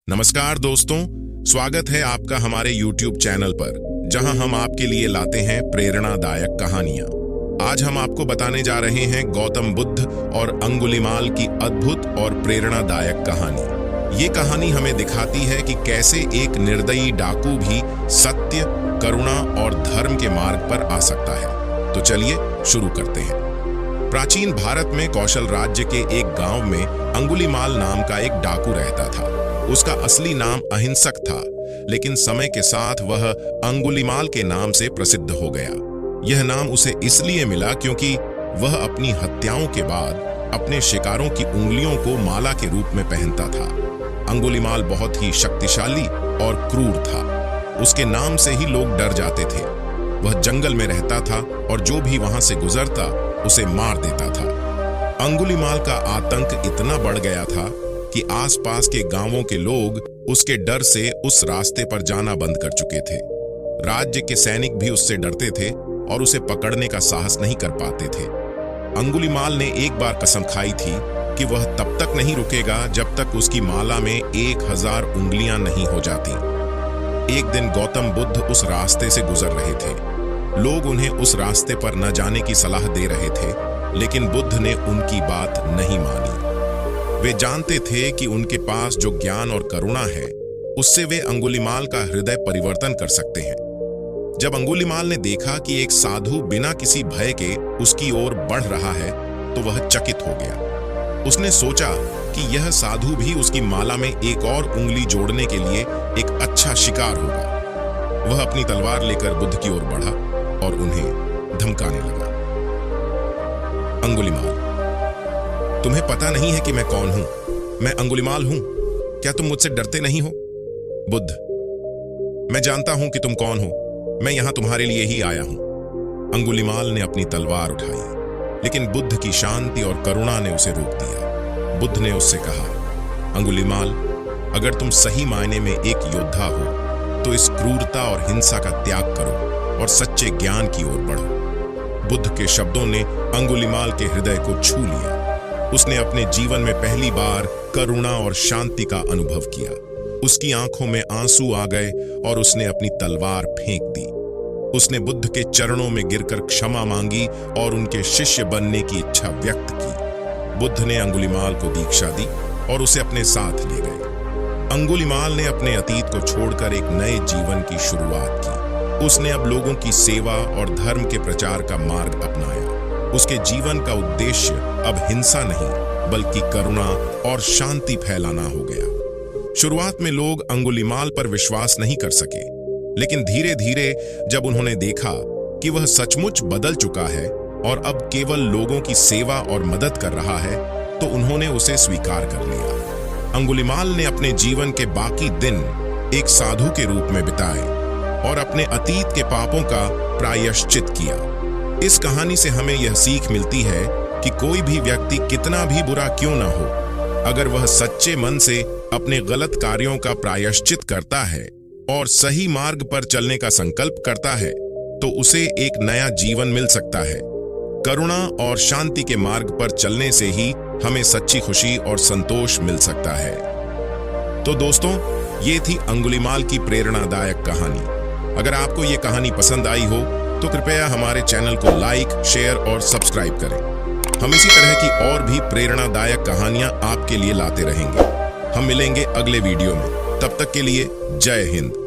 नमस्कार दोस्तों, स्वागत है आपका हमारे YouTube चैनल पर, जहां हम आपके लिए लाते हैं प्रेरणादायक कहानियां। आज हम आपको बताने जा रहे हैं गौतम बुद्ध और अंगुलीमाल की अद्भुत और प्रेरणादायक कहानी। ये कहानी हमें दिखाती है कि कैसे एक निर्दयी डाकू भी सत्य, करुणा और धर्म के मार्ग पर आ सकता है। तो चलिए शुरू करते हैं। प्राचीन भारत में कौशल राज्य के एक गांव में अंगुलीमाल नाम का एक डाकू रहता था। उसका असली नाम अहिंसक था, लेकिन समय के साथ वह अंगुलीमाल के नाम से प्रसिद्ध हो गया। यह नाम उसे इसलिए मिला क्योंकि वह अपनी हत्याओं के बाद अपने शिकारों की उंगलियों को माला के रूप में पहनता था। अंगुलीमाल बहुत ही शक्तिशाली और क्रूर था। उसके नाम से ही लोग डर जाते थे। वह जंगल में रहता था और जो भी वहां से गुजरता उसे मार देता था। अंगुलीमाल का आतंक इतना बढ़ गया था कि आसपास के गांवों के लोग उसके डर से उस रास्ते पर जाना बंद कर चुके थे। राज्य के सैनिक भी उससे डरते थे और उसे पकड़ने का साहस नहीं कर पाते थे। अंगुलीमाल ने एक बार कसम खाई थी कि वह तब तक नहीं रुकेगा जब तक उसकी माला में 1000 उंगलियां नहीं हो जाती। एक दिन गौतम बुद्ध उस रास्ते से गुजर रहे थे। लोग उन्हें उस रास्ते पर न जाने की सलाह दे रहे थे, लेकिन बुद्ध ने उनकी बात नहीं मानी। वे जानते थे कि उनके पास जो ज्ञान और करुणा है, उससे वे अंगुलीमाल का हृदय परिवर्तन कर सकते हैं। जब अंगुलीमाल ने देखा कि एक साधु बिना किसी भय के उसकी ओर बढ़ रहा है, तो वह चकित हो गया। उसने सोचा कि यह साधु भी उसकी माला में एक और उंगली जोड़ने के लिए एक अच्छा शिकार होगा। वह अपनी तलवार लेकर बुद्ध की ओर बढ़ा और उन्हें धमकाने लगा। अंगुलीमाल, तुम्हें पता नहीं है कि मैं कौन हूं? मैं अंगुलीमाल हूं। क्या तुम मुझसे डरते नहीं हो? बुद्ध, मैं जानता हूं कि तुम कौन हो। मैं यहां तुम्हारे लिए ही आया हूं। अंगुलीमाल ने अपनी तलवार उठाई, लेकिन बुद्ध की शांति और करुणा ने उसे रोक दिया। बुद्ध ने उससे कहा, अंगुलीमाल, अगर तुम सही मायने में एक योद्धा हो, तो इस क्रूरता और हिंसा का त्याग करो और सच्चे ज्ञान की ओर बढ़ो। बुद्ध के शब्दों ने अंगुलीमाल के हृदय को छू लिया। उसने अपने जीवन में पहली बार करुणा और शांति का अनुभव किया। उसकी आंखों में आंसू आ गए और उसने अपनी तलवार फेंक दी। उसने बुद्ध के चरणों में गिरकर क्षमा मांगी और उनके शिष्य बनने की इच्छा व्यक्त की। बुद्ध ने अंगुलीमाल को दीक्षा दी और उसे अपने साथ ले गए। अंगुलीमाल ने अपने अतीत को छोड़कर एक नए जीवन की शुरुआत की। उसने अब लोगों की सेवा और धर्म के प्रचार का मार्ग अपनाया। उसके जीवन का उद्देश्य अब हिंसा नहीं, बल्कि करुणा और शांति फैलाना हो गया। शुरुआत में लोग अंगुलीमाल पर विश्वास नहीं कर सके, लेकिन धीरे धीरे जब उन्होंने देखा कि वह सचमुच बदल चुका है और अब केवल लोगों की सेवा और मदद कर रहा है, तो उन्होंने उसे स्वीकार कर लिया। अंगुलीमाल ने अपने जीवन के बाकी दिन एक साधु के रूप में बिताए और अपने अतीत के पापों का प्रायश्चित किया। इस कहानी से हमें यह सीख मिलती है कि कोई भी व्यक्ति कितना भी बुरा क्यों न हो, अगर वह सच्चे मन से अपने गलत कार्यों का प्रायश्चित करता है और सही मार्ग पर चलने का संकल्प करता है, तो उसे एक नया जीवन मिल सकता है। करुणा और शांति के मार्ग पर चलने से ही हमें सच्ची खुशी और संतोष मिल सकता है। तो दोस्तों, ये थी अंगुलीमाल की प्रेरणादायक कहानी। अगर आपको ये कहानी पसंद आई हो, तो कृपया हमारे चैनल को लाइक, शेयर और सब्सक्राइब करें। हम इसी तरह की और भी प्रेरणादायक कहानियां आपके लिए लाते रहेंगे। हम मिलेंगे अगले वीडियो में। तब तक के लिए जय हिंद।